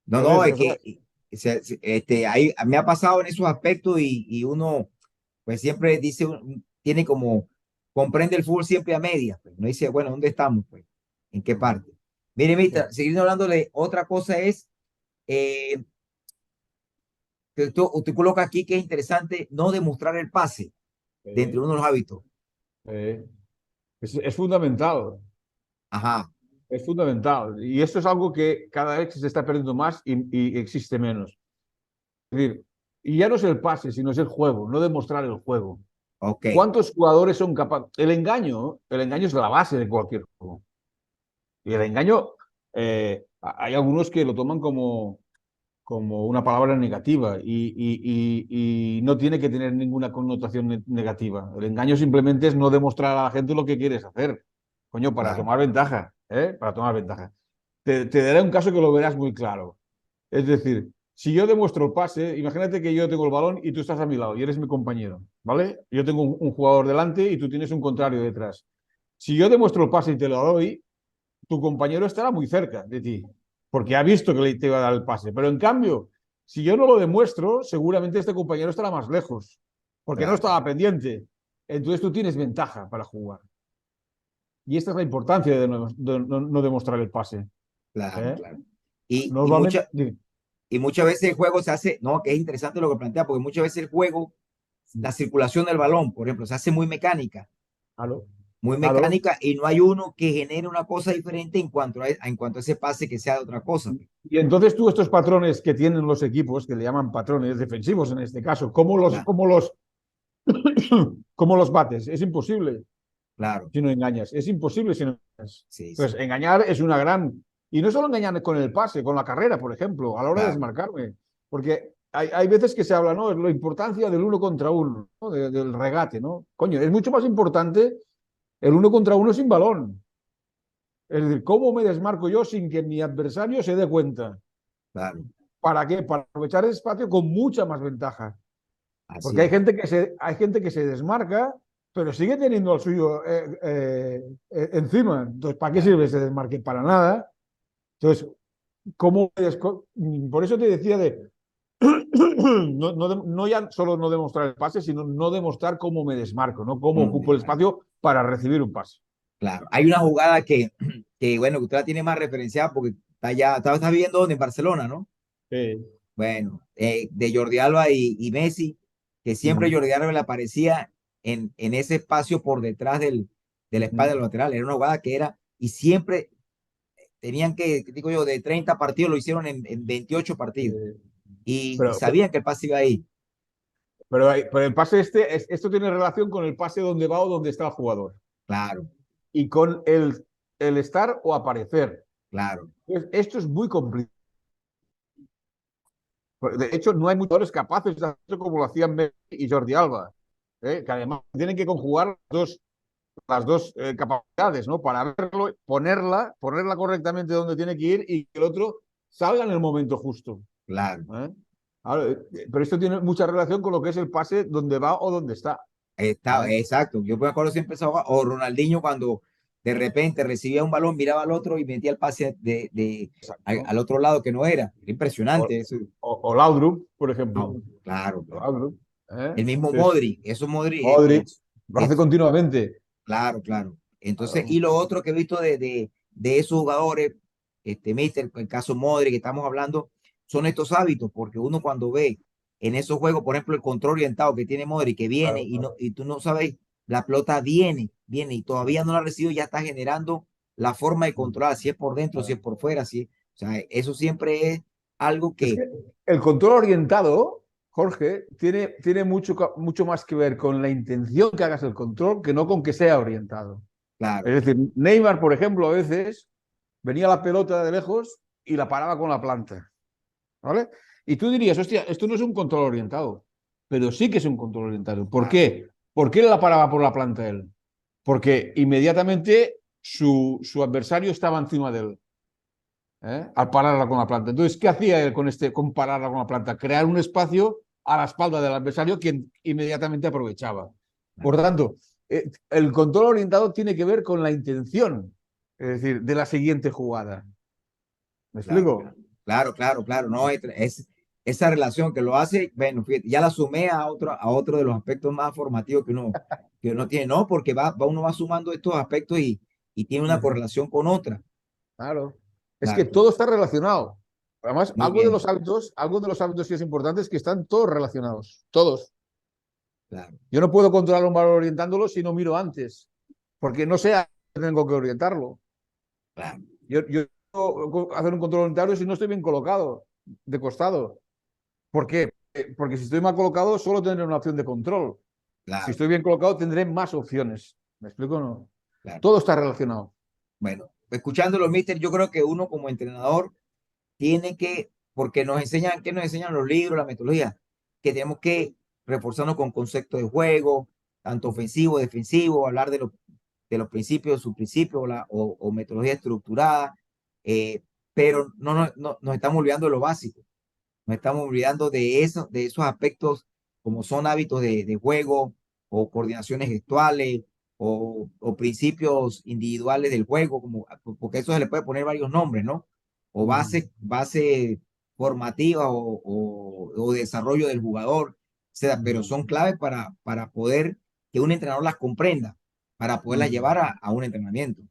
No, no, Entonces, es que ahí me ha pasado en esos aspectos y uno, pues siempre dice, tiene como, comprende el fútbol siempre a medias. Pues. Uno dice, bueno, ¿dónde estamos? Pues? ¿En qué parte? Mire, Mita, seguir hablándole, otra cosa es, eh, usted coloca aquí que es interesante no demostrar el pase dentro de uno de los hábitos. eh, es fundamental. Ajá, Es fundamental. Y esto es algo que cada vez se está perdiendo más y existe menos. Es decir, y ya no es el pase, sino es el juego, no demostrar el juego. ok, ¿Cuántos jugadores son capaces? El engaño es la base de cualquier juego. Y el engaño, hay algunos que lo toman como una palabra negativa y no tiene que tener ninguna connotación negativa. El engaño simplemente es no demostrar a la gente lo que quieres hacer, coño, para claro, tomar ventaja, ¿eh? Para tomar ventaja. Te daré un caso que lo verás muy claro. Es decir, si yo demuestro el pase, imagínate que yo tengo el balón y tú estás a mi lado y eres mi compañero, ¿vale? Yo tengo un jugador delante y tú tienes un contrario detrás. Si yo demuestro el pase y te lo doy, tu compañero estará muy cerca de ti, porque ha visto que te iba a dar el pase. Pero en cambio, si yo no lo demuestro, seguramente este compañero estará más lejos, porque no claro, estaba pendiente. Entonces tú tienes ventaja para jugar. Y esta es la importancia de no demostrar el pase. claro, ¿Eh? claro. Y Normalmente, y muchas veces el juego se hace, no, que es interesante lo que plantea, porque muchas veces el juego, la circulación del balón, por ejemplo, se hace Aló, muy aló. mecánica y no hay uno que genere una cosa diferente en cuanto a ese pase que sea de otra cosa. Y entonces tú estos patrones que tienen los equipos, que le llaman patrones defensivos en este caso, ¿cómo los, Claro, cómo los, cómo los bates? Es imposible claro, si no engañas. Es imposible si no engañas. sí, sí, Entonces, engañar es una gran... Y no solo engañar con el pase, con la carrera, por ejemplo, a la hora de claro, desmarcarme. Porque hay veces que se habla, ¿no? Es la importancia del uno contra uno, ¿no? Del regate, ¿no? Coño, es mucho más importante el uno contra uno sin balón. Es decir, ¿cómo me desmarco yo sin que mi adversario se dé cuenta? claro, ¿Para qué? Para aprovechar el espacio con mucha más ventaja. Porque así es, hay gente que se desmarca, pero sigue teniendo al suyo encima. Entonces, ¿para qué claro, sirve ese desmarque? Para nada. Entonces, ¿cómo? Por eso te decía No ya solo no demostrar el pase, sino no demostrar cómo me desmarco, ¿no? Cómo ocupo el espacio para recibir un pase. Claro, hay una jugada que bueno, que usted la tiene más referenciada porque está viviendo donde en Barcelona, ¿no? Sí. Bueno, de Jordi Alba y Messi, que siempre Ujú, Jordi Alba le aparecía en ese espacio por detrás de la espalda ujú. del lateral. Era una jugada que era, y siempre tenían que, digo yo, de 30 partidos lo hicieron en 28 partidos. Eh, Y pero, sabían que el pase iba ahí. pero el pase esto tiene relación con el pase donde va o donde está el jugador Claro, y con el estar o aparecer. claro, Esto es muy complicado. De hecho, no hay muchos jugadores capaces de hacerlo como lo hacían Messi y Jordi Alba, que además tienen que conjugar las dos capacidades, ¿no? Para verlo, ponerla correctamente donde tiene que ir y que el otro salga en el momento justo. claro. ¿Eh? Ahora, pero esto tiene mucha relación con lo que es el pase donde va o donde está. Está, ¿Eh? exacto. Yo me acuerdo siempre esa jugada, o Ronaldinho cuando de repente recibía un balón, miraba al otro y metía el pase Exacto. al otro lado que no era. Era O, impresionante eso. o Laudrup, por ejemplo. No, claro, claro. Laudrup, ¿eh? El mismo Es Modric, eso Modric Modric, lo hace es continuamente. claro, claro. Entonces, Claro. y lo otro que he visto de esos jugadores, Mister, el caso Modric que estamos hablando, son estos hábitos, porque uno cuando ve en esos juegos, por ejemplo, el control orientado que tiene Modric, que viene Claro, y, no, claro. y tú no sabes, la pelota viene y todavía no la recibe, ya está generando la forma de controlar, si es por dentro, si es Claro. por fuera, o sea, eso siempre es algo Es que, que el control orientado, Jorge, tiene mucho más que ver con la intención que hagas el control que no con que sea orientado. claro, Es decir, Neymar, por ejemplo, a veces venía la pelota de lejos y la paraba con la planta. ¿Vale? Y tú dirías, hostia, esto no es un control orientado, pero sí que es un control orientado. ¿Por claro, qué? ¿Por qué la paraba por la planta él? Porque inmediatamente su adversario estaba encima de él, ¿eh? Al pararla con la planta. Entonces, ¿qué hacía él con pararla con la planta? Crear un espacio a la espalda del adversario que inmediatamente aprovechaba. Por claro, tanto, el control orientado tiene que ver con la intención, es decir, de la siguiente jugada. ¿Me claro, explico? claro, no, es esa relación que lo hace, bueno, fíjate, ya la sumé a otro de los aspectos más formativos que uno tiene, no, porque uno va sumando estos aspectos y tiene una Ujú. correlación con otra, Claro. Es que claro, claro, todo está relacionado. Además, muy bien, algo de los hábitos que es importante es que están todos relacionados. Todos. claro, Yo no puedo controlar un valor orientándolo si no miro antes, porque no sé a qué tengo que orientarlo. claro, Yo no puedo hacer un control orientario si no estoy bien colocado, de costado. ¿Por qué? Porque si estoy mal colocado, solo tendré una opción de control. Si claro, estoy bien colocado, tendré más opciones. ¿Me explico o no? claro. Todo está relacionado. Bueno, escuchándolo, mister, yo creo que uno como entrenador tiene que, porque nos enseñan, ¿qué nos enseñan los libros, la metodología? Que tenemos que reforzarnos con conceptos de juego, tanto ofensivo, defensivo, hablar de los principios, sus principios o metodología estructurada, pero no, nos estamos olvidando de lo básico, nos estamos olvidando de esos aspectos como son hábitos de juego o coordinaciones gestuales o principios individuales del juego, porque eso se le puede poner varios nombres, ¿no? O Mm. base formativa o desarrollo del jugador, pero Mm. son claves para poder que un entrenador las comprenda, para poderlas Mm. llevar a un entrenamiento.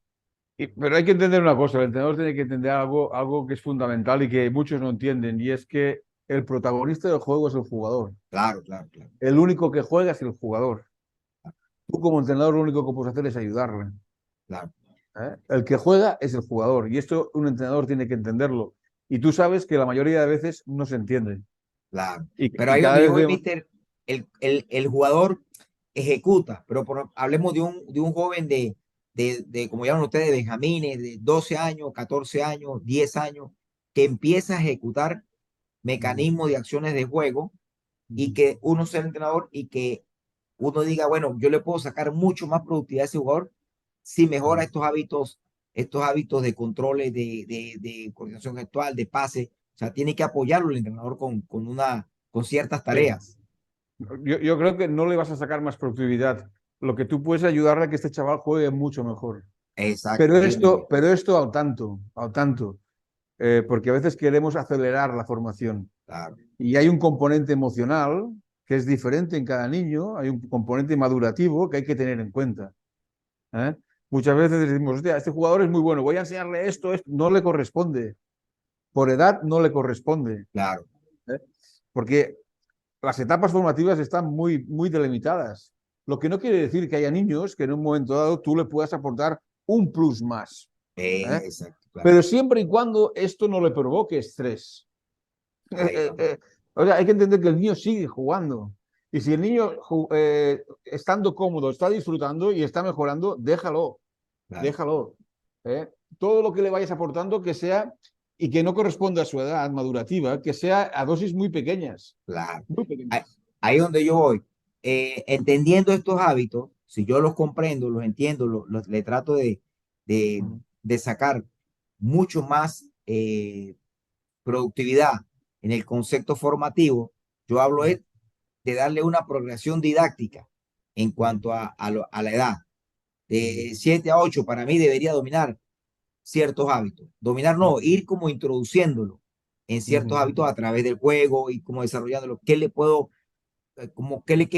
Pero hay que entender una cosa, el entrenador tiene que entender algo que es fundamental y que muchos no entienden, y es que el protagonista del juego es el jugador. Claro, claro, claro, El único que juega es el jugador. Tú como entrenador lo único que puedes hacer es ayudarle. claro, ¿Eh? El que juega es el jugador, y esto un entrenador tiene que entenderlo. Y tú sabes que la mayoría de veces no se entiende. claro. Y, Pero y ahí cada donde yo vez voy, vemos... mister, el jugador ejecuta, pero hablemos de un joven como llaman ustedes, de benjamines, de 12 años, 14 años, 10 años, que empieza a ejecutar mecanismos de acciones de juego y que uno sea el entrenador y que uno diga, bueno, yo le puedo sacar mucho más productividad a ese jugador si mejora estos hábitos de controles, de coordinación gestual, de pase. O sea, tiene que apoyarlo el entrenador con ciertas Sí. tareas. Yo creo que no le vas a sacar más productividad. Lo que tú puedes ayudarle a que este chaval juegue mucho mejor. Exacto, Pero dígame. esto al tanto, porque a veces queremos acelerar la formación. claro. Y hay un componente emocional que es diferente en cada niño, hay un componente madurativo que hay que tener en cuenta. ¿Eh? Muchas veces decimos, hostia, este jugador es muy bueno, voy a enseñarle esto, no le corresponde. Por edad no le corresponde. Claro, ¿Eh? Porque las etapas formativas están muy delimitadas. Lo que no quiere decir que haya niños que en un momento dado tú le puedas aportar un plus más. ¿Eh? exacto, claro. Pero siempre y cuando esto no le provoque estrés. Ahí va, O sea, hay que entender que el niño sigue jugando. Y si el niño, estando cómodo, está disfrutando y está mejorando, déjalo, claro, déjalo. ¿Eh? Todo lo que le vayas aportando que sea y que no corresponda a su edad madurativa, que sea a dosis muy pequeñas. claro. Muy Ahí, pequeñas. ahí es donde yo voy. Entendiendo estos hábitos, si yo los comprendo, los entiendo, le trato de, Ujú, de sacar mucho más productividad en el concepto formativo, yo hablo ujú, de darle una progresión didáctica en ujú, cuanto a la edad. ujú, De 7 a 8 para mí debería dominar ciertos hábitos. Dominar no, ujú, ir como introduciéndolo en ciertos ujú. hábitos a través del juego y como desarrollándolo. ¿Qué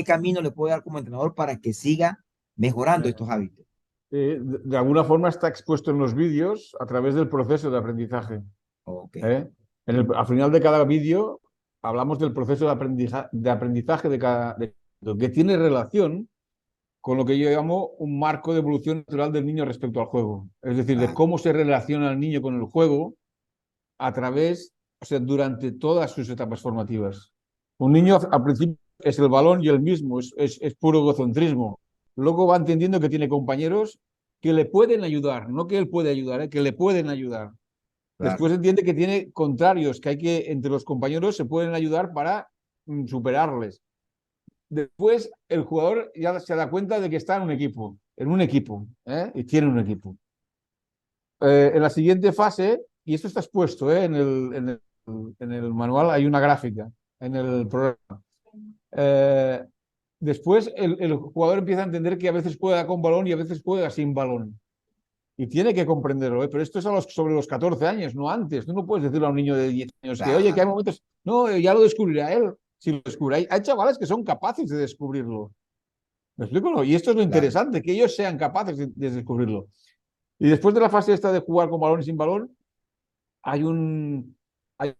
camino le puedo dar como entrenador para que siga mejorando estos hábitos? De alguna forma está expuesto en los vídeos a través del proceso de aprendizaje. Ok, ¿Eh? Al final de cada vídeo hablamos del proceso de aprendizaje que tiene relación con lo que yo llamo un marco de evolución natural del niño respecto al juego. Es decir, de claro, cómo se relaciona el niño con el juego a través, o sea, durante todas sus etapas formativas. Un niño al principio es el balón y el mismo, es puro egocentrismo. Luego va entendiendo que tiene compañeros que le pueden ayudar, no que él puede ayudar, que le pueden ayudar. claro, Después entiende que tiene contrarios, que hay que, entre los compañeros se pueden ayudar para superarles. Después el jugador ya se da cuenta de que está en un equipo, ¿eh? Y tiene un equipo. En la siguiente fase, y esto está expuesto, en el manual, hay una gráfica en el programa. Eh, Después el jugador empieza a entender que a veces juega con balón y a veces juega sin balón. Y tiene que comprenderlo, ¿eh? Pero esto es sobre los 14 años, no antes. Tú no puedes decirle a un niño de 10 años que, oye, que hay claro, momentos. No, ya lo descubrirá él. Si lo descubre. Hay chavales que son capaces de descubrirlo. ¿Me explico? ¿No? Y esto es lo claro, interesante, que ellos sean capaces de descubrirlo. Y después de la fase esta de jugar con balón y sin balón, hay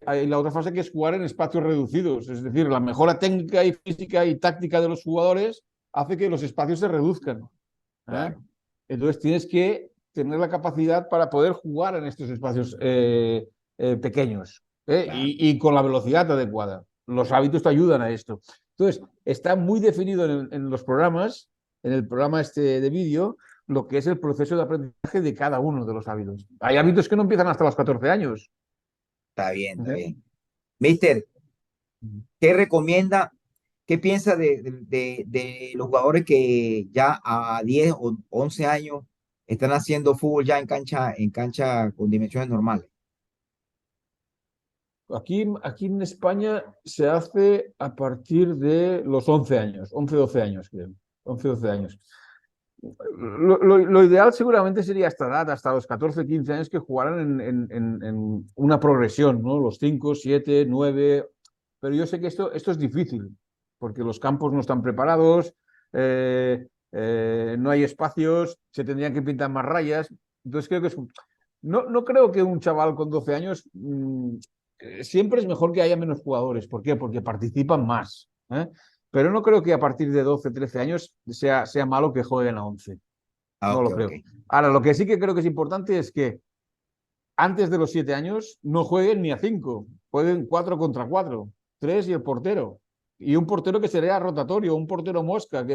hay la otra fase que es jugar en espacios reducidos. Es decir, la mejora técnica y física y táctica de los jugadores hace que los espacios se reduzcan. ¿Eh? claro, Entonces tienes que tener la capacidad para poder jugar en estos espacios pequeños, ¿eh? claro. Y con la velocidad adecuada. Los hábitos te ayudan a esto. Entonces, está muy definido en los programas, en el programa este de vídeo, lo que es el proceso de aprendizaje de cada uno de los hábitos. Hay hábitos que no empiezan hasta los 14 años. Está bien, está ¿Eh? bien. Mister, ¿qué recomienda? ¿Qué piensa de los jugadores que ya a 10 o 11 años están haciendo fútbol ya en cancha con dimensiones normales? Aquí en España se hace a partir de los 11 años, 11 12 años, creo. 11 12 años. Lo ideal seguramente sería esta edad, hasta los 14 15 años, que jugaran en una progresión, ¿no? Los 5 7 9. Pero yo sé que esto es difícil, porque los campos no están preparados, no hay espacios, se tendrían que pintar más rayas. Entonces creo que no creo que un chaval con 12 años siempre es mejor que haya menos jugadores. ¿Por qué? Porque participan más. ¿Eh? Pero no creo que a partir de 12 13 años sea malo que jueguen a 11. Ah, No ok, lo ok. creo. Ahora, lo que sí que creo que es importante es que antes de los 7 años no jueguen ni a 5, jueguen 4 contra 4, 3 y el portero. Y un portero que sería rotatorio, un portero mosca, ¿me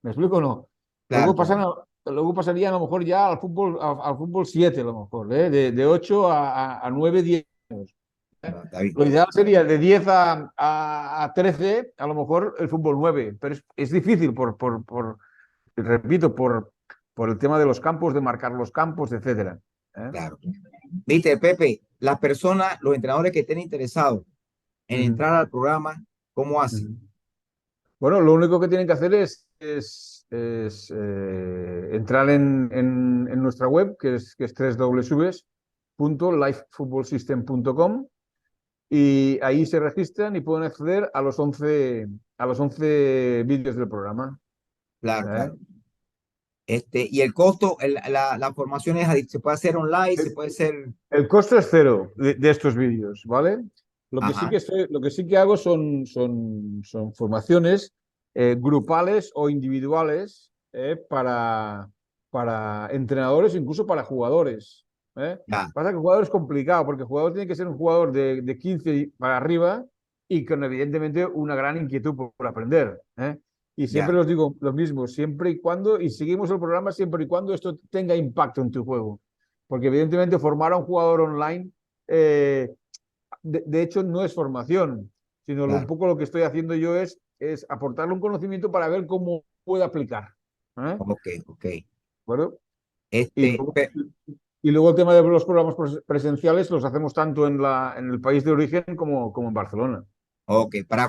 explico o no? Claro, Luego, claro. luego pasaría a lo mejor ya al fútbol 7, a lo mejor, ¿eh? De 8 a 9 10 años. ¿Eh? No, está bien. Lo ideal sería de 10 a 13, a lo mejor el fútbol 9, pero es difícil repito, por el tema de los campos, de marcar los campos, etcétera. ¿Eh? Claro. Viste, Pepe, las personas, los entrenadores que estén interesados en Ujú, entrar al programa, ¿cómo hacen? ujú. Bueno, lo único que tienen que hacer entrar en nuestra web, que es www.lifefootballsystem.com, y ahí se registran y pueden acceder a los 11 vídeos del programa. Claro, ¿Eh? claro. Y el costo, la formación se puede hacer online, se El, puede hacer, el costo es cero de estos vídeos, ¿vale? ajá, Lo que sí que hago son formaciones grupales o individuales para entrenadores, incluso para jugadores. ¿Eh? ya, Pasa que el jugador es complicado, porque el jugador tiene que ser un jugador de 15 para arriba y con evidentemente una gran inquietud por aprender. ¿Eh? Y siempre ya, los digo lo mismo, siempre y cuando, y seguimos el programa siempre y cuando esto tenga impacto en tu juego. Porque evidentemente formar a un jugador online, eh, de hecho, no es formación, sino un claro. poco lo que estoy haciendo yo es aportarle un conocimiento para ver cómo puede aplicar. ¿Eh? Ok, ok. ¿De acuerdo? Y Este, luego, pe- y luego el tema de los programas presenciales los hacemos tanto en el país de origen como en Barcelona. ok, para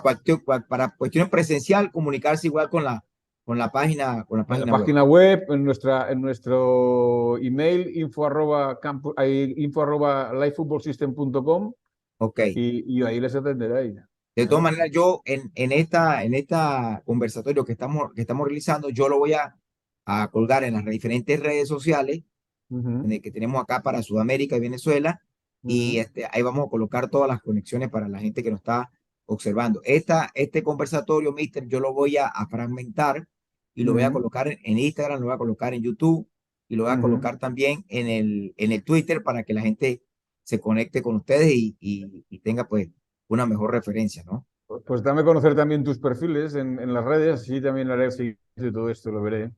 cuestiones presencial, comunicarse igual con la En la página web. página web, en nuestro email, info arroba livefootballsystem.com Ok. y ahí les atenderéis. De todas ¿Eh? maneras, yo en esta conversatorio que estamos realizando, yo lo voy a colgar en las diferentes redes sociales en Ujú, el que tenemos acá para Sudamérica y Venezuela, y ujú, ahí vamos a colocar todas las conexiones para la gente que nos está observando. Este conversatorio, Mister, yo lo voy a fragmentar y lo voy a ujú, colocar en Instagram, lo voy a colocar en YouTube y lo voy a ujú. colocar también en el Twitter para que la gente se conecte con ustedes y tenga pues una mejor referencia, ¿no? Pues dame a conocer también tus perfiles en las redes, así también haré el seguimiento de todo esto, lo veré. ¿Eh?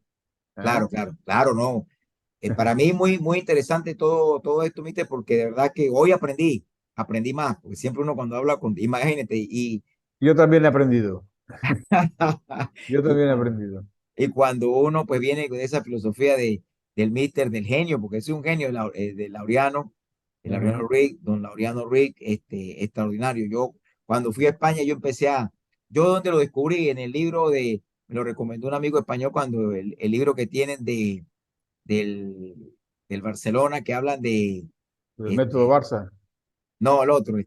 Claro, claro, claro, no. Para mí muy interesante todo esto, Mister, porque de verdad que hoy aprendí más, porque siempre uno cuando habla con, imagínate, Yo también he aprendido. Yo y, también he cuando, aprendido. y cuando uno pues viene con esa filosofía del Mister, del genio, porque es un genio de Laureano, el Ajá, Laureano Rick, don Laureano Rick, extraordinario. Yo cuando fui a España, yo donde lo descubrí en el libro me lo recomendó un amigo español cuando el libro que tienen del, del Barcelona que hablan de, el método este, Barça. no, el otro,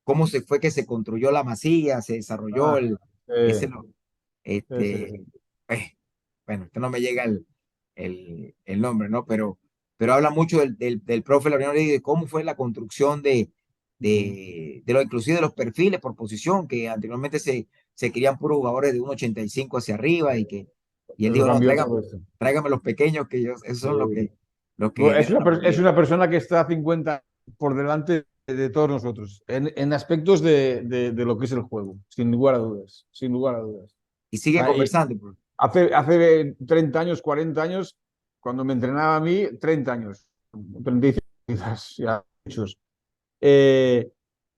cómo se fue que se construyó la Masía, se desarrolló Ah, ese, sí, lo- sí, este, sí. eh, bueno, no me llega el nombre, ¿no? Pero habla mucho del profe Laureano y de cómo fue la construcción Ujú. de lo inclusive de los perfiles por posición, que anteriormente se querían puros jugadores de 1,85 hacia arriba y él Lo dijo, no, cambió todo esto. tráigame los pequeños, que esos son Sí. los que Bueno, generan la es mayoría. una persona que está 50 por delante de todos nosotros, en aspectos de lo que es el juego, sin lugar a dudas, sin lugar a dudas. Y O sigue sea, conversando, pues. hace 30 años, 40 años, cuando me entrenaba a mí, 30 años, 35 quizás, ya muchos, eh,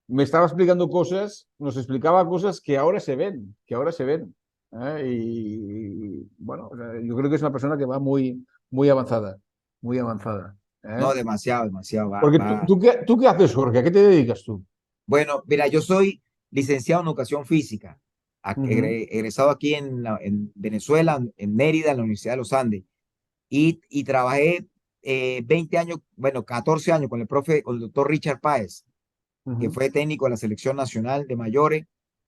me estaba explicando cosas, nos explicaba cosas que ahora se ven, que ahora se ven. ¿Eh? Bueno, o sea, yo creo que es una persona que va muy avanzada, muy avanzada. ¿Eh? No, demasiado, demasiado. Porque tú qué haces, Jorge? ¿A qué te dedicas tú? Bueno, mira, yo soy licenciado en educación física, Ujú, egresado aquí en Venezuela, en Mérida, en la Universidad de los Andes, y trabajé 20 años, bueno, 14 años con el doctor Richard Páez, que ujú, fue técnico de la Selección Nacional de Mayores.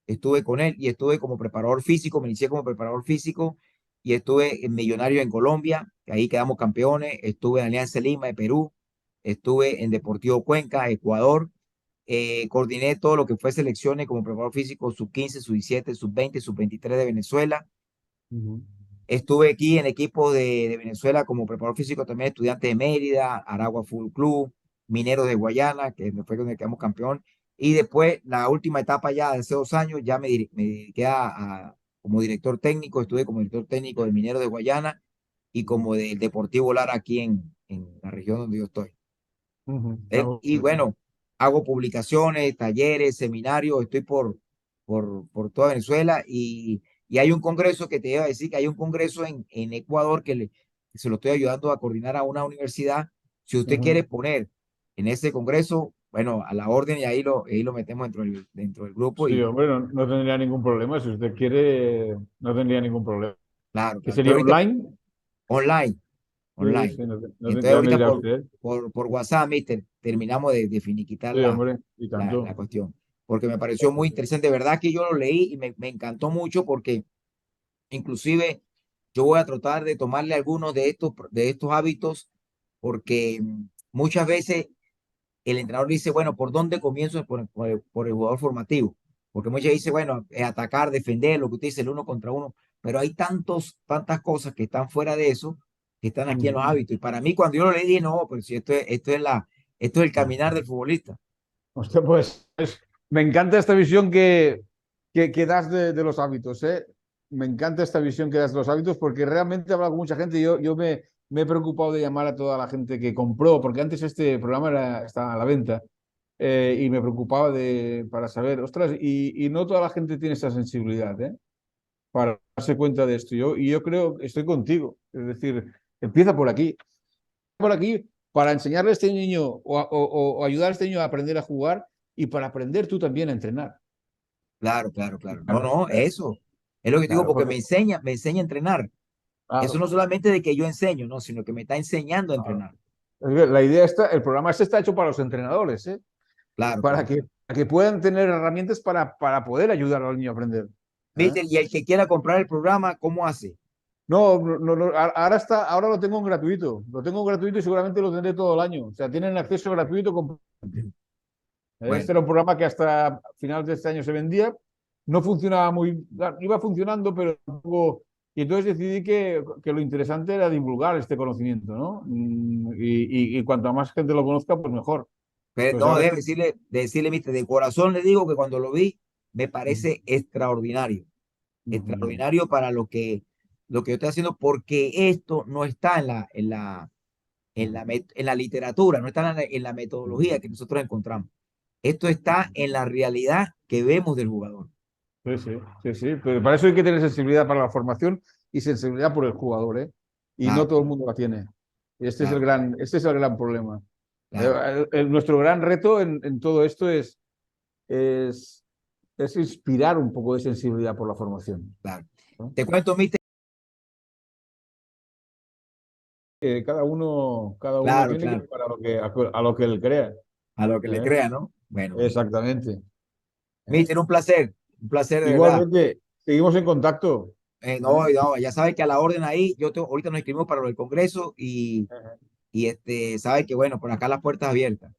Estuve con él y estuve como preparador físico, me inicié como preparador físico y estuve en Millonarios en Colombia, que ahí quedamos campeones, estuve en Alianza Lima de Perú, estuve en Deportivo Cuenca, Ecuador, coordiné todo lo que fue selecciones como preparador físico sub 15, sub 17, sub 20, sub 23 de Venezuela. ujú, Estuve aquí en equipos de Venezuela como preparador físico también, estudiante de Mérida, Aragua Fútbol Club, Mineros de Guayana, que fue donde quedamos campeón. Y después, la última etapa ya de hace 2 años, ya me dediqué como director técnico, estuve como director técnico del Minero de Guayana y ujú, como del Deportivo Lara aquí en la región donde yo estoy. ujú. Y bueno, hago publicaciones, talleres, seminarios, estoy por toda Venezuela y hay un congreso que te iba a decir que hay un congreso en Ecuador que se lo estoy ayudando a coordinar a una universidad. Si usted Ujú. quiere poner en ese congreso, bueno, a la orden y ahí lo metemos dentro del grupo Sí, y hombre, no tendría ningún problema. Si usted quiere, no tendría ningún problema. claro, ¿Qué claro. Pero sería ahorita online? online. Sí, online. sí, Entonces ya no ahorita dirá usted. por WhatsApp, mister, terminamos de finiquitar Sí, hombre, y la tanto. cuestión, porque me pareció muy interesante. De verdad que yo lo leí y me encantó mucho porque inclusive yo voy a tratar de tomarle algunos de estos hábitos porque muchas veces el entrenador dice, bueno, ¿por dónde comienzo? Por el jugador formativo. Porque muchas veces dice, bueno, atacar, defender, lo que usted dice, el uno contra uno. Pero hay tantas cosas que están fuera de eso, que están aquí en los Ujú. hábitos. Y para mí, cuando yo lo leí, dije, no, pero si esto es el caminar del futbolista. Hostia, pues me encanta esta visión que das de los hábitos, ¿eh? Me encanta esta visión que das de los hábitos porque realmente he hablado con mucha gente y yo me he preocupado de llamar a toda la gente que compró, porque antes este programa estaba a la venta y me preocupaba para saber, ostras, y no toda la gente tiene esa sensibilidad, ¿eh? Para darse cuenta de esto. Y yo creo, estoy contigo, es decir, empieza por aquí para enseñarle a este niño o ayudar a este niño a aprender a jugar y para aprender tú también a entrenar. Claro, claro, claro. No, Claro, no, eso. Es lo que te digo, claro, porque porque, me enseña a entrenar. Eso claro, no solamente de que yo enseño, no, sino que me está enseñando a claro. entrenar. La idea está, el programa este está hecho para los entrenadores, ¿eh? Claro, Para claro. que puedan tener herramientas para poder ayudar al niño a aprender. ¿Eh? Mister, y el que quiera comprar el programa, ¿cómo hace? Ahora lo tengo en gratuito. Lo tengo en gratuito y seguramente lo tendré todo el año. O sea, tienen acceso gratuito. Bueno, Este era un programa que hasta finales de este año se vendía. No funcionaba iba funcionando, pero tampoco. Y entonces decidí que lo interesante era divulgar este conocimiento, ¿no? Y cuanto más gente lo conozca, pues mejor. pero Pues no, ahora déjeme decirle, mister, de corazón le digo que cuando lo vi, me parece extraordinario. Extraordinario para lo que yo estoy haciendo, porque esto no está en la literatura, no está en la metodología que nosotros encontramos. Esto está en la realidad que vemos del jugador. sí, sí, sí, sí. Pero para eso hay que tener sensibilidad para la formación y sensibilidad por el jugador, ¿eh? Y no Claro, todo el mundo la tiene. claro, Este es el gran problema. claro, Nuestro gran reto en todo esto es, es inspirar un poco de sensibilidad por la formación, claro. ¿no? Te cuento, mister, Cada uno claro, tiene que claro, llevar a lo que él crea. a lo que le ¿Eh? crea, ¿no? Bueno, bueno. Exactamente. ¿Eh? Mister, un placer de verdad. Igualmente, seguimos en contacto. No, ¿Eh? no, ya sabes que a la orden ahí, ahorita nos escribimos para lo del Congreso y sabe que bueno, por acá las puertas abiertas.